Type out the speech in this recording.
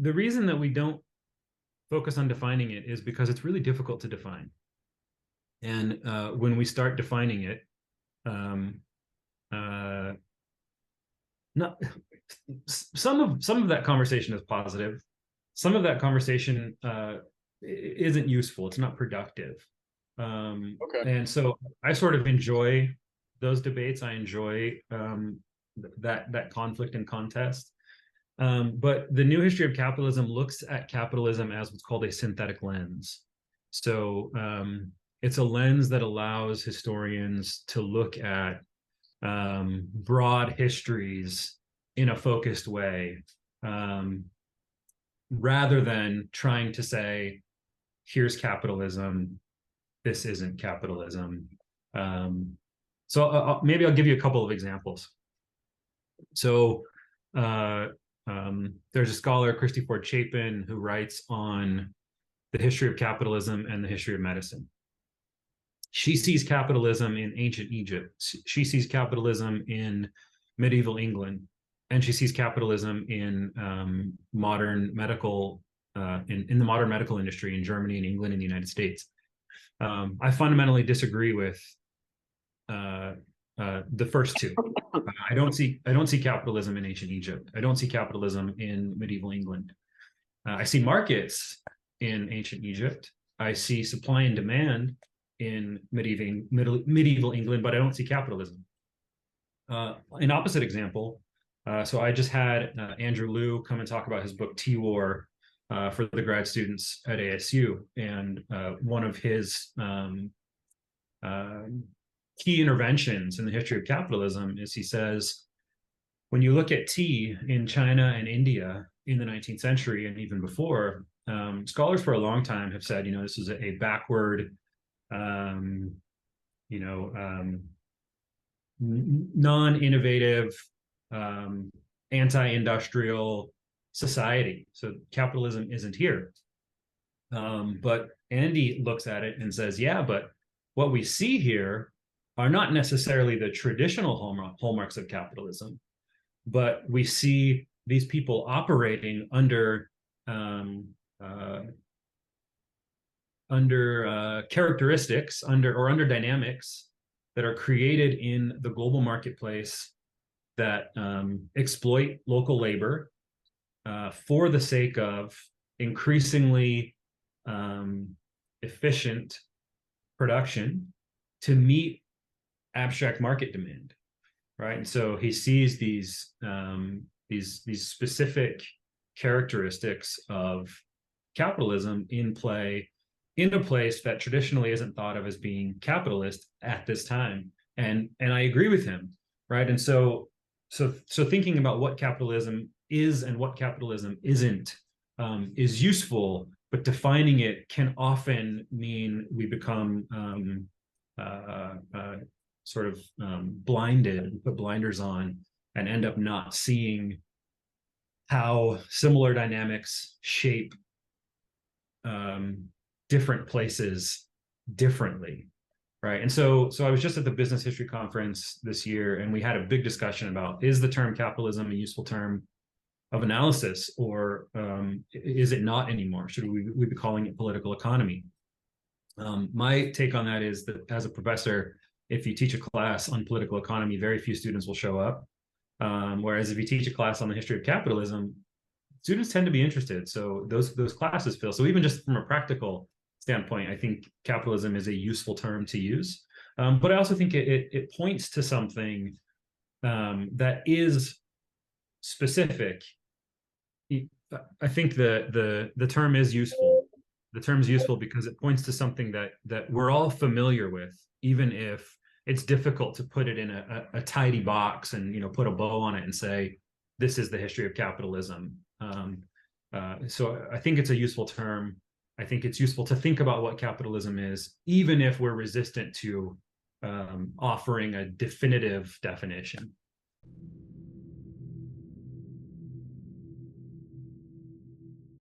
the reason that we don't focus on defining it is because it's really difficult to define. And when we start defining it, um, uh, not some of that conversation is positive. Some of that conversation isn't useful. It's not productive. Okay. And so I sort of enjoy those debates. I enjoy that conflict and contest. But the new history of capitalism looks at capitalism as what's called a synthetic lens. So it's a lens that allows historians to look at broad histories in a focused way, rather than trying to say, here's capitalism, this isn't capitalism. Maybe I'll give you a couple of examples. So there's a scholar, Christy Ford Chapin, who writes on the history of capitalism and the history of medicine. She sees capitalism in ancient Egypt. She sees capitalism in medieval England, and she sees capitalism in modern medical in the modern medical industry in Germany and England and the United States. I fundamentally disagree with the first two. I don't see capitalism in ancient Egypt. I don't see capitalism in medieval England. I see markets in ancient Egypt. I see supply and demand in medieval England, but I don't see capitalism. An opposite example. So I just had Andrew Liu come and talk about his book T-War for the grad students at ASU, and one of his key interventions in the history of capitalism is he says, when you look at tea in China and India in the 19th century and even before, scholars for a long time have said, this is a backward, non-innovative, anti-industrial society. So capitalism isn't here. But Andy looks at it and says, yeah, but what we see here are not necessarily the traditional hallmarks of capitalism, but we see these people operating under characteristics, under dynamics that are created in the global marketplace that exploit local labor for the sake of increasingly efficient production to meet abstract market demand, right? And so he sees these specific characteristics of capitalism in play in a place that traditionally isn't thought of as being capitalist at this time, and I agree with him, right? And so thinking about what capitalism is and what capitalism isn't is useful, but defining it can often mean we become blinded, put blinders on, and end up not seeing how similar dynamics shape different places differently, right? And so I was just at the business history conference this year, and we had a big discussion about, is the term capitalism a useful term of analysis, or is it not anymore? Should we be calling it political economy? My take on that is that as a professor, if you teach a class on political economy, very few students will show up. Whereas if you teach a class on the history of capitalism, students tend to be interested. So those classes fill. So even just from a practical standpoint, I think capitalism is a useful term to use. But I also think it points to something that is specific. I think the term is useful. The term is useful because it points to something that we're all familiar with, even if it's difficult to put it in a tidy box and put a bow on it and say, this is the history of capitalism. So I think it's a useful term. I think it's useful to think about what capitalism is, even if we're resistant to offering a definitive definition.